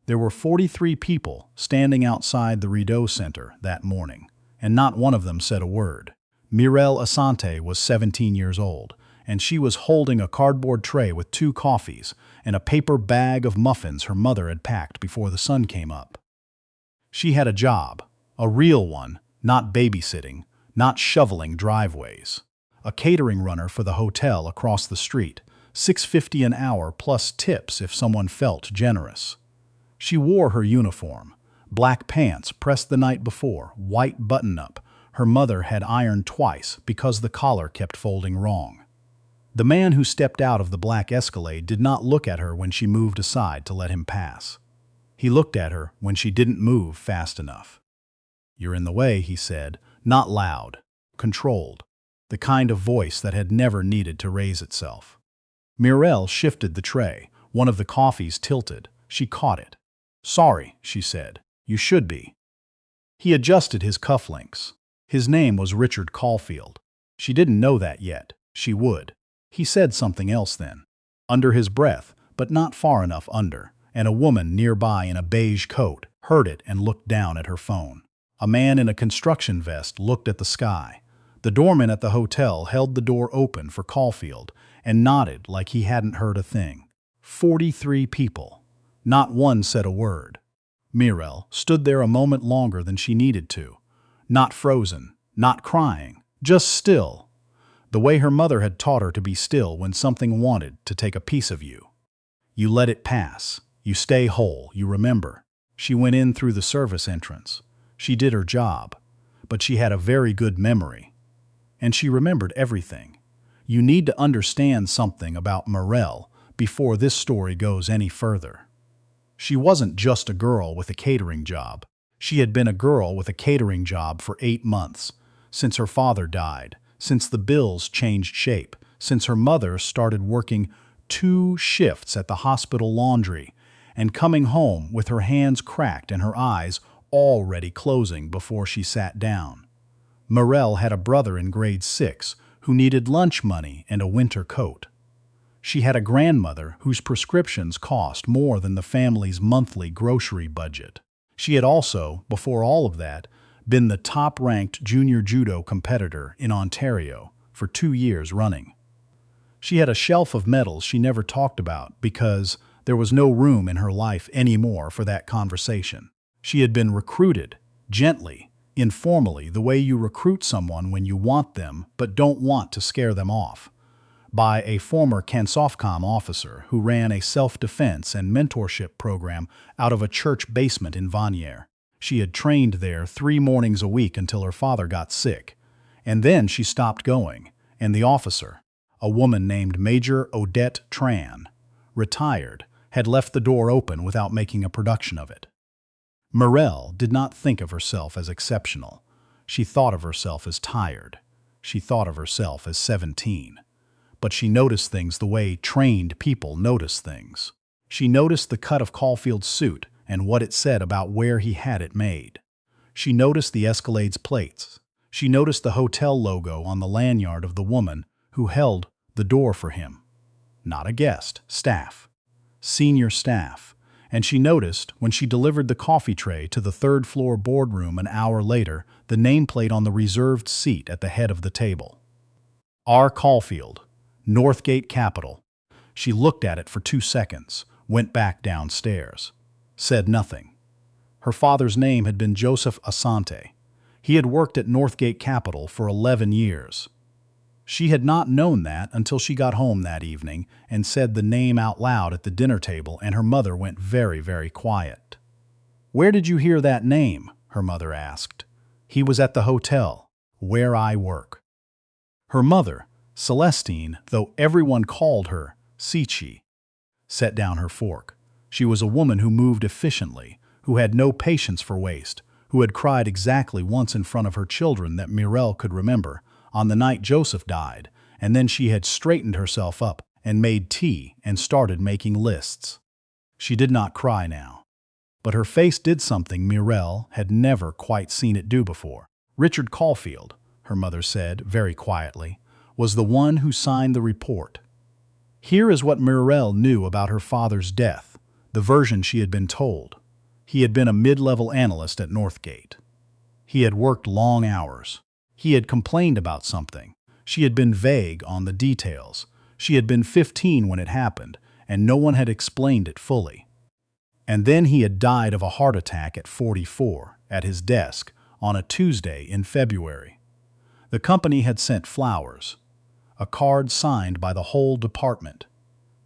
There were 43 people standing outside the Rideau Center that morning, and not one of them said a word. Mirelle Asante was 17 years old, and she was holding a cardboard tray with 2 coffees and a paper bag of muffins her mother had packed before the sun came up. She had a job, a real one, not babysitting, not shoveling driveways. A catering runner for the hotel across the street, $6.50 an hour plus tips if someone felt generous. She wore her uniform, black pants pressed the night before, white button-up. Her mother had ironed twice because the collar kept folding wrong. The man who stepped out of the black Escalade did not look at her when she moved aside to let him pass. He looked at her when she didn't move fast enough. "You're in the way," he said, not loud, controlled, the kind of voice that had never needed to raise itself. Mirelle shifted the tray. One of the coffees tilted. She caught it. "Sorry," she said. "You should be." He adjusted his cufflinks. His name was Richard Caulfield. She didn't know that yet. She would. He said something else then, under his breath, but not far enough under, and a woman nearby in a beige coat heard it and looked down at her phone. A man in a construction vest looked at the sky. The doorman at the hotel held the door open for Caulfield and nodded like he hadn't heard a thing. 43 people. Not one said a word. Mirelle stood there a moment longer than she needed to. Not frozen, not crying, just still. The way her mother had taught her to be still when something wanted to take a piece of you. You let it pass. You stay whole, you remember. She went in through the service entrance. She did her job, but she had a very good memory. And she remembered everything. You need to understand something about Mirelle before this story goes any further. She wasn't just a girl with a catering job. She had been a girl with a catering job for 8 months, since her father died, since the bills changed shape, since her mother started working 2 shifts at the hospital laundry and coming home with her hands cracked and her eyes already closing before she sat down. Mirelle had a brother in grade 6 who needed lunch money and a winter coat. She had a grandmother whose prescriptions cost more than the family's monthly grocery budget. She had also, before all of that, been the top-ranked junior judo competitor in Ontario for 2 years running. She had a shelf of medals she never talked about because there was no room in her life anymore for that conversation. She had been recruited, gently, informally, the way you recruit someone when you want them but don't want to scare them off, by a former Kansofcom officer who ran a self-defense and mentorship program out of a church basement in Vanier. She had trained there 3 mornings a week until her father got sick, and then she stopped going, and the officer, a woman named Major Odette Tran, retired, had left the door open without making a production of it. Mirelle did not think of herself as exceptional. She thought of herself as tired. She thought of herself as 17. But she noticed things the way trained people notice things. She noticed the cut of Caulfield's suit and what it said about where he had it made. She noticed the Escalade's plates. She noticed the hotel logo on the lanyard of the woman who held the door for him. Not a guest, staff. Senior staff. And she noticed, when she delivered the coffee tray to the 3rd-floor boardroom an hour later, the nameplate on the reserved seat at the head of the table. R. Caulfield, Northgate Capital. She looked at it for 2 seconds, went back downstairs. Said nothing. Her father's name had been Joseph Asante. He had worked at Northgate Capital for 11 years. She had not known that until she got home that evening and said the name out loud at the dinner table, and her mother went very, very quiet. "Where did you hear that name?" her mother asked. "He was at the hotel, where I work." Her mother, Celestine, though everyone called her Sichi, set down her fork. She was a woman who moved efficiently, who had no patience for waste, who had cried exactly once in front of her children that Mirelle could remember, on the night Joseph died, and then she had straightened herself up and made tea and started making lists. She did not cry now, but her face did something Mirelle had never quite seen it do before. Richard Caulfield, her mother said very quietly, was the one who signed the report. Here is what Mirelle knew about her father's death, the version she had been told. He had been a mid-level analyst at Northgate. He had worked long hours. He had complained about something. She had been vague on the details. She had been 15 when it happened, and no one had explained it fully. And then he had died of a heart attack at 44, at his desk, on a Tuesday in February. The company had sent flowers, a card signed by the whole department,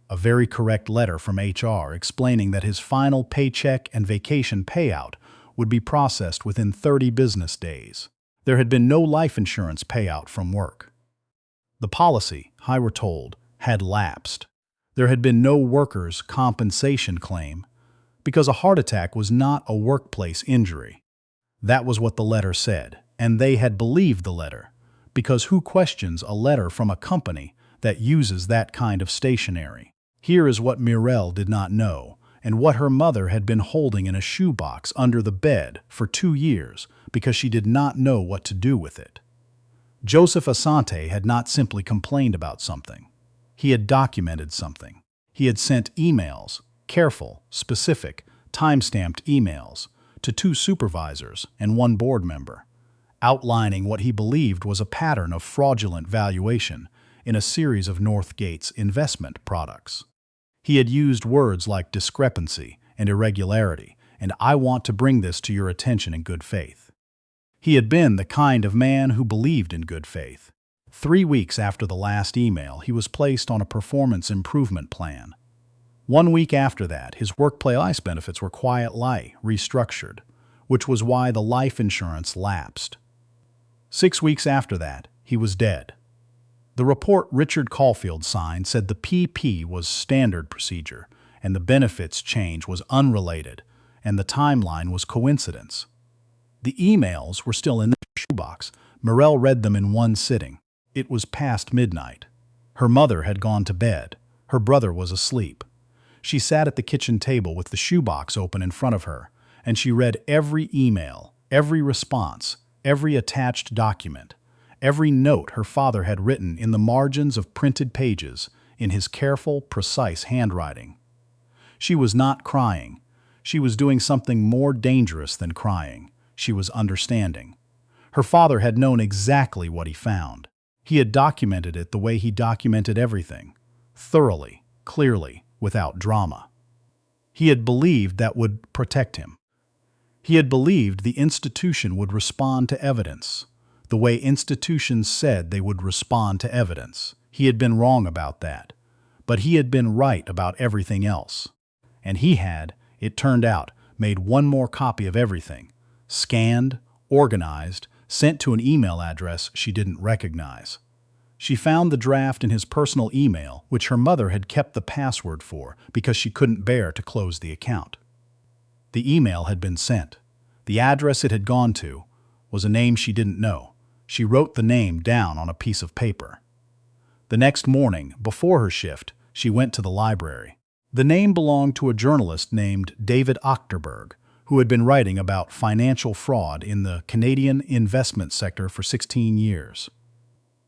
a very correct letter from HR explaining that his final paycheck and vacation payout would be processed within 30 business days. There had been no life insurance payout from work. The policy, I were told, had lapsed. There had been no workers' compensation claim because a heart attack was not a workplace injury. That was what the letter said, and they had believed the letter, because who questions a letter from a company that uses that kind of stationery? Here is what Mirelle did not know, and what her mother had been holding in a shoebox under the bed for 2 years because she did not know what to do with it. Joseph Asante had not simply complained about something. He had documented something. He had sent emails, careful, specific, time-stamped emails, to 2 supervisors and 1 board member, outlining what he believed was a pattern of fraudulent valuation in a series of Northgate's investment products. He had used words like discrepancy and irregularity, and I want to bring this to your attention in good faith. He had been the kind of man who believed in good faith. 3 weeks after the last email, he was placed on a performance improvement plan. 1 week after that, his workplace benefits were quietly restructured, which was why the life insurance lapsed. 6 weeks after that, he was dead. The report Richard Caulfield signed said the PP was standard procedure, and the benefits change was unrelated, and the timeline was coincidence. The emails were still in the shoebox. Mirelle read them in one sitting. It was past midnight. Her mother had gone to bed. Her brother was asleep. She sat at the kitchen table with the shoebox open in front of her, and she read every email, every response, every attached document, every note her father had written in the margins of printed pages in his careful, precise handwriting. She was not crying. She was doing something more dangerous than crying. She was understanding. Her father had known exactly what he found. He had documented it the way he documented everything, thoroughly, clearly, without drama. He had believed that would protect him. He had believed the institution would respond to evidence, the way institutions said they would respond to evidence. He had been wrong about that, but he had been right about everything else. And he had, it turned out, made 1 more copy of everything, scanned, organized, sent to an email address she didn't recognize. She found the draft in his personal email, which her mother had kept the password for because she couldn't bear to close the account. The email had been sent. The address it had gone to was a name she didn't know. She wrote the name down on a piece of paper. The next morning, before her shift, she went to the library. The name belonged to a journalist named David Ochterberg, who had been writing about financial fraud in the Canadian investment sector for 16 years.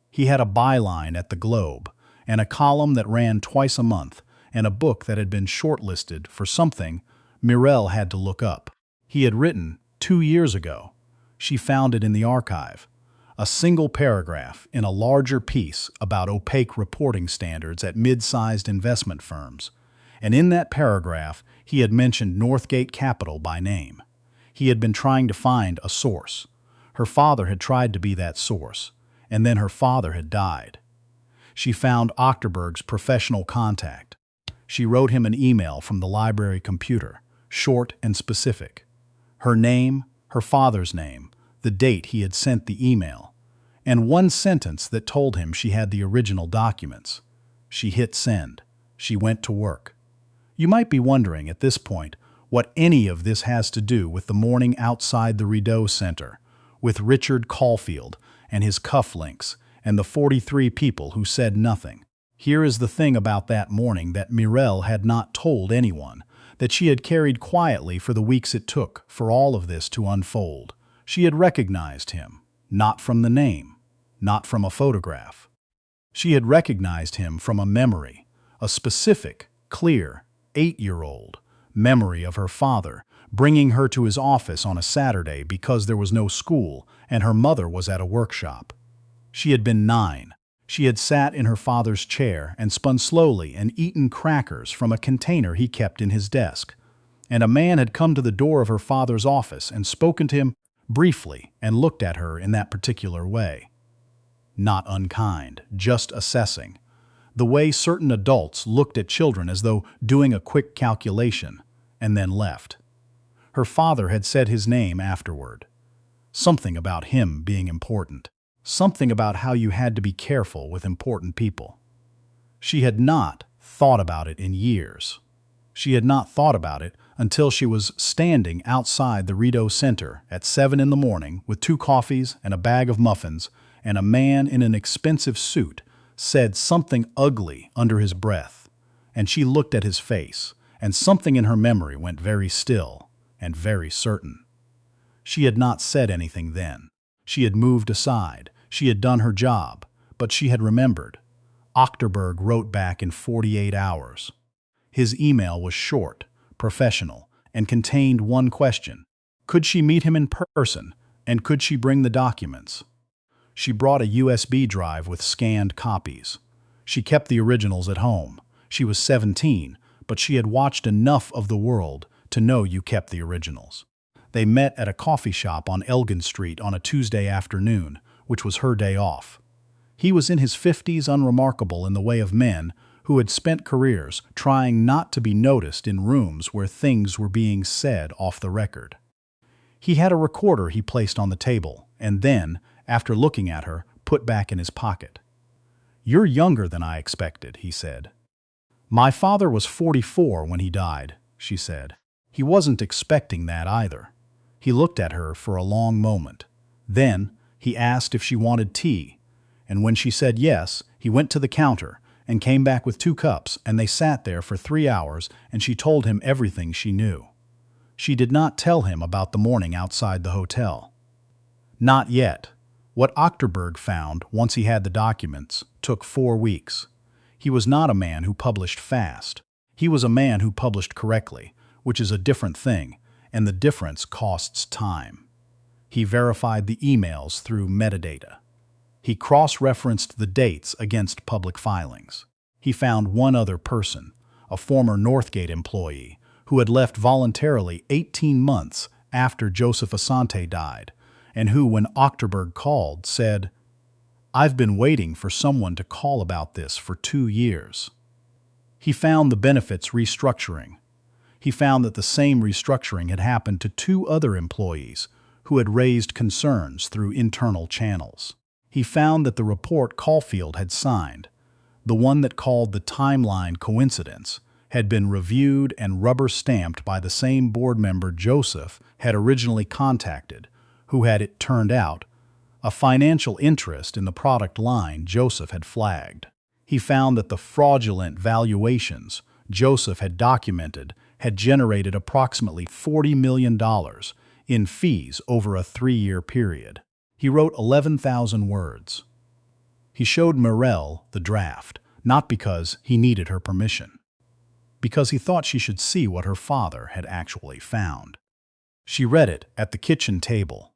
He had a byline at the Globe, and a column that ran twice a month, and a book that had been shortlisted for something Mirelle had to look up. He had written 2 years ago. She found it in the archive. A single paragraph in a larger piece about opaque reporting standards at mid-sized investment firms. And in that paragraph, he had mentioned Northgate Capital by name. He had been trying to find a source. Her father had tried to be that source, and then her father had died. She found Ochterberg's professional contact. She wrote him an email from the library computer, short and specific. Her name, her father's name, the date he had sent the email, and 1 sentence that told him she had the original documents. She hit send. She went to work. You might be wondering at this point what any of this has to do with the morning outside the Rideau Center, with Richard Caulfield and his cufflinks, and the 43 people who said nothing. Here is the thing about that morning that Mirelle had not told anyone, that she had carried quietly for the weeks it took for all of this to unfold. She had recognized him, not from the name, not from a photograph. She had recognized him from a memory, a specific, clear, 8-year-old, memory of her father, bringing her to his office on a Saturday because there was no school and her mother was at a workshop. She had been 9. She had sat in her father's chair and spun slowly and eaten crackers from a container he kept in his desk. And a man had come to the door of her father's office and spoken to him briefly and looked at her in that particular way. Not unkind, just assessing. The way certain adults looked at children as though doing a quick calculation, and then left. Her father had said his name afterward. Something about him being important. Something about how you had to be careful with important people. She had not thought about it in years. She had not thought about it until she was standing outside the Rideau Center at 7 in the morning with 2 coffees and a bag of muffins, and a man in an expensive suit said something ugly under his breath, and she looked at his face, and something in her memory went very still and very certain. She had not said anything then. She had moved aside. She had done her job, but she had remembered. Ochterberg wrote back in 48 hours. His email was short, professional, and contained one question. Could she meet him in person, and could she bring the documents? She brought a USB drive with scanned copies. She kept the originals at home. She was 17, but she had watched enough of the world to know you kept the originals. They met at a coffee shop on Elgin Street on a Tuesday afternoon, which was her day off. He was in his 50s, unremarkable in the way of men who had spent careers trying not to be noticed in rooms where things were being said off the record. He had a recorder he placed on the table, and then, after looking at her, put back in his pocket. "You're younger than I expected," he said. "My father was 44 when he died," she said. He wasn't expecting that either. He looked at her for a long moment. Then he asked if she wanted tea, and when she said yes, he went to the counter and came back with 2 cups, and they sat there for 3 hours, and she told him everything she knew. She did not tell him about the morning outside the hotel. Not yet. What Ochterberg found, once he had the documents, took 4 weeks. He was not a man who published fast. He was a man who published correctly, which is a different thing, and the difference costs time. He verified the emails through metadata. He cross-referenced the dates against public filings. He found one other person, a former Northgate employee, who had left voluntarily 18 months after Joseph Asante died, and who, when Ochterberg called, said, "I've been waiting for someone to call about this for 2 years." He found the benefits restructuring. He found that the same restructuring had happened to 2 other employees who had raised concerns through internal channels. He found that the report Caulfield had signed, the one that called the timeline coincidence, had been reviewed and rubber-stamped by the same board member Joseph had originally contacted, who had, it turned out, a financial interest in the product line Joseph had flagged. He found that the fraudulent valuations Joseph had documented had generated approximately $40 million in fees over a 3-year period. He wrote 11,000 words. He showed Mirelle the draft, not because he needed her permission, because he thought she should see what her father had actually found. She read it at the kitchen table,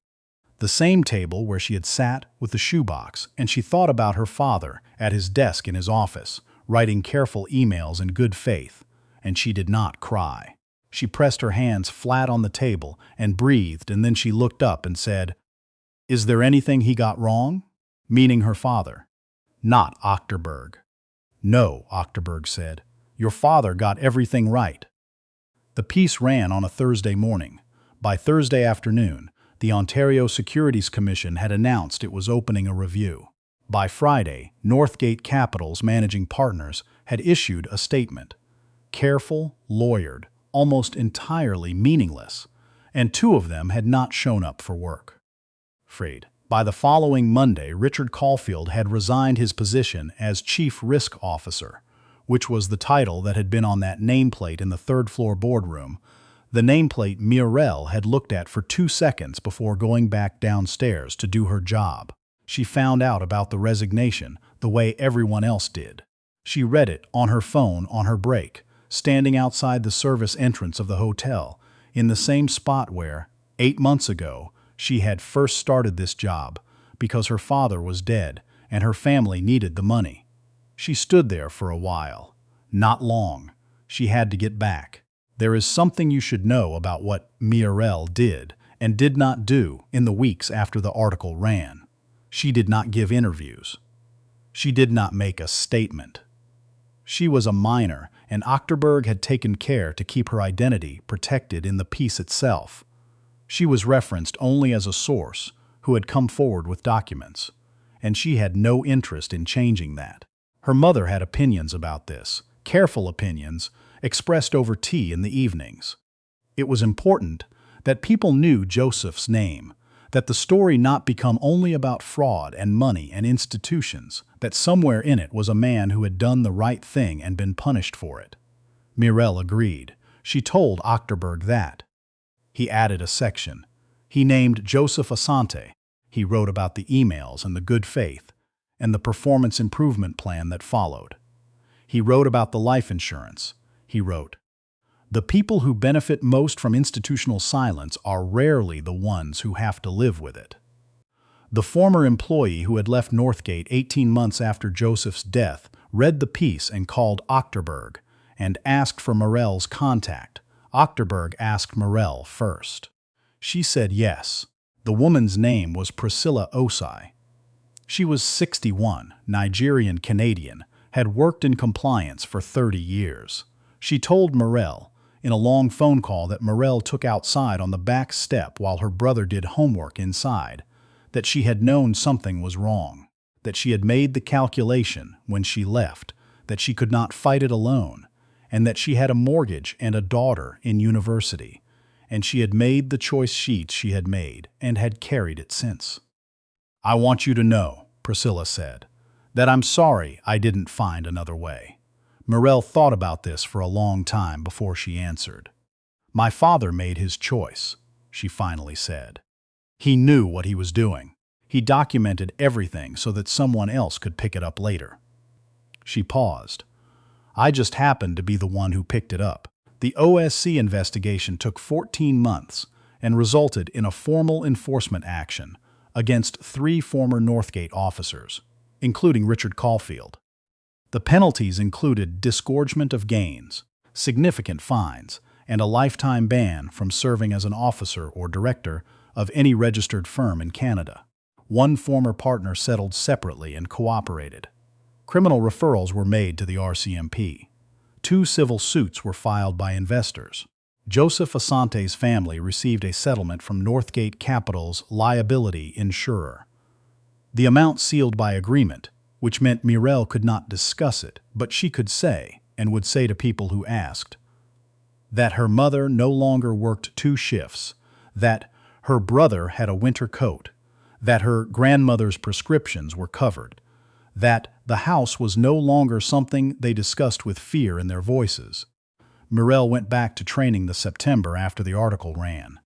the same table where she had sat with the shoebox, and she thought about her father at his desk in his office, writing careful emails in good faith, and she did not cry. She pressed her hands flat on the table and breathed, and then she looked up and said, "Is there anything he got wrong?" Meaning her father. Not Ochterberg. "No," Ochterberg said. "Your father got everything right." The piece ran on a Thursday morning. By Thursday afternoon, the Ontario Securities Commission had announced it was opening a review. By Friday, Northgate Capital's managing partners had issued a statement. Careful, lawyered, almost entirely meaningless, and 2 of them had not shown up for work. By the following Monday, Richard Caulfield had resigned his position as Chief Risk Officer, which was the title that had been on that nameplate in the 3rd-floor boardroom, the nameplate Mirelle had looked at for 2 seconds before going back downstairs to do her job. She found out about the resignation the way everyone else did. She read it on her phone on her break, standing outside the service entrance of the hotel, in the same spot where, 8 months ago, she had first started this job, because her father was dead and her family needed the money. She stood there for a while. Not long. She had to get back. There is something you should know about what Mirelle did and did not do in the weeks after the article ran. She did not give interviews. She did not make a statement. She was a minor, and Achterberg had taken care to keep her identity protected in the piece itself. She was referenced only as a source who had come forward with documents, and she had no interest in changing that. Her mother had opinions about this, careful opinions, expressed over tea in the evenings. It was important that people knew Joseph's name, that the story not become only about fraud and money and institutions, that somewhere in it was a man who had done the right thing and been punished for it. Mirelle agreed. She told Achterberg that. He added a section. He named Joseph Asante. He wrote about the emails and the good faith, and the performance improvement plan that followed. He wrote about the life insurance. He wrote, "The people who benefit most from institutional silence are rarely the ones who have to live with it." The former employee who had left Northgate 18 months after Joseph's death read the piece and called Achterberg and asked for Mirelle's contact. Achterberg asked Mirelle first. She said yes. The woman's name was Priscilla Osai. She was 61, Nigerian-Canadian, had worked in compliance for 30 years. She told Mirelle, in a long phone call that Mirelle took outside on the back step while her brother did homework inside, that she had known something was wrong, that she had made the calculation when she left, that she could not fight it alone, and that she had a mortgage and a daughter in university, and she had made the choice she had made and had carried it since. "I want you to know," Priscilla said, "that I'm sorry I didn't find another way." Mirelle thought about this for a long time before she answered. "My father made his choice," she finally said. "He knew what he was doing. He documented everything so that someone else could pick it up later." She paused. "I just happened to be the one who picked it up." The OSC investigation took 14 months and resulted in a formal enforcement action against 3 former Northgate officers, including Richard Caulfield. The penalties included disgorgement of gains, significant fines, and a lifetime ban from serving as an officer or director of any registered firm in Canada. 1 former partner settled separately and cooperated. Criminal referrals were made to the RCMP. 2 civil suits were filed by investors. Joseph Asante's family received a settlement from Northgate Capital's liability insurer. The amount sealed by agreement, which meant Mirelle could not discuss it, but she could say, and would say to people who asked, that her mother no longer worked 2 shifts, that her brother had a winter coat, that her grandmother's prescriptions were covered, that the house was no longer something they discussed with fear in their voices. Mirelle went back to training the September after the article ran.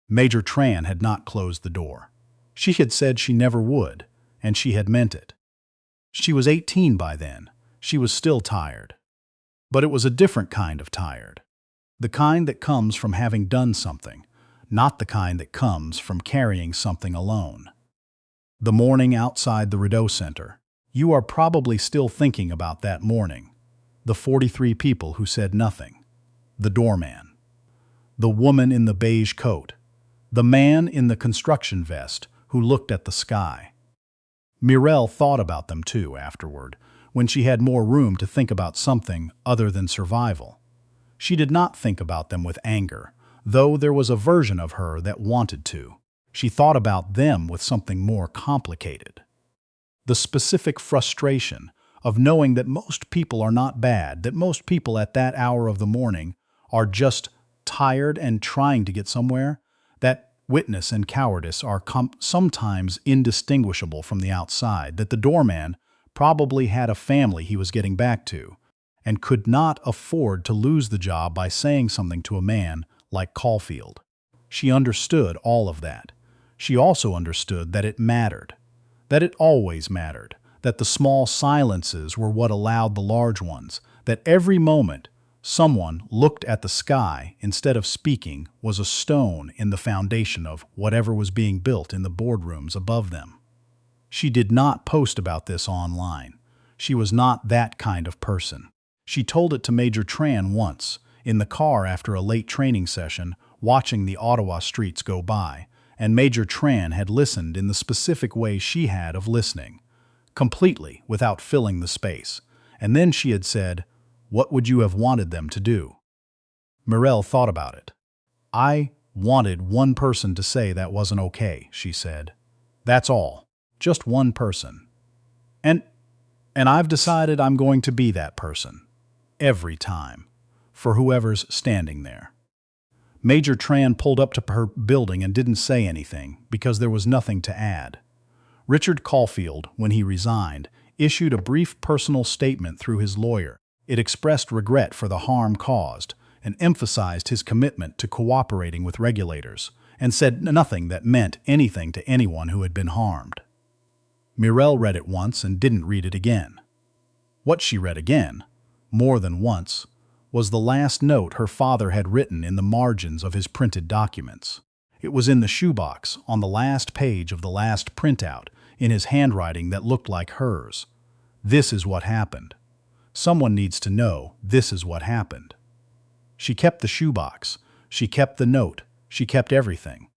Major Tran had not closed the door. She had said she never would, and she had meant it. She was 18 by then. She was still tired. But it was a different kind of tired. The kind that comes from having done something, not the kind that comes from carrying something alone. The morning outside the Rideau Center. You are probably still thinking about that morning. The 43 people who said nothing. The doorman. The woman in the beige coat. The man in the construction vest who looked at the sky. Mirelle thought about them too afterward, when she had more room to think about something other than survival. She did not think about them with anger, though there was a version of her that wanted to. She thought about them with something more complicated. The specific frustration of knowing that most people are not bad, that most people at that hour of the morning are just tired and trying to get somewhere, that witness and cowardice are sometimes indistinguishable from the outside, that the doorman probably had a family he was getting back to, and could not afford to lose the job by saying something to a man like Caulfield. She understood all of that. She also understood that it mattered. That it always mattered, that the small silences were what allowed the large ones, that every moment Someone looked at the sky instead of speaking was a stone in the foundation of whatever was being built in the boardrooms above them. She did not post about this online. She was not that kind of person. She told it to Major Tran once, in the car after a late training session, watching the Ottawa streets go by, and Major Tran had listened in the specific way she had of listening, completely without filling the space. And then she had said, "What would you have wanted them to do?" Mirelle thought about it. "I wanted one person to say that wasn't okay," she said. "That's all. Just one person. And I've decided I'm going to be that person. Every time. For whoever's standing there." Major Tran pulled up to her building and didn't say anything because there was nothing to add. Richard Caulfield, when he resigned, issued a brief personal statement through his lawyer. It expressed regret for the harm caused and emphasized his commitment to cooperating with regulators, and said nothing that meant anything to anyone who had been harmed. Mirelle read it once and didn't read it again. What she read again, more than once, was the last note her father had written in the margins of his printed documents. It was in the shoebox on the last page of the last printout, in his handwriting that looked like hers. "This is what happened. Someone needs to know this is what happened." She kept the shoebox. She kept the note. She kept everything.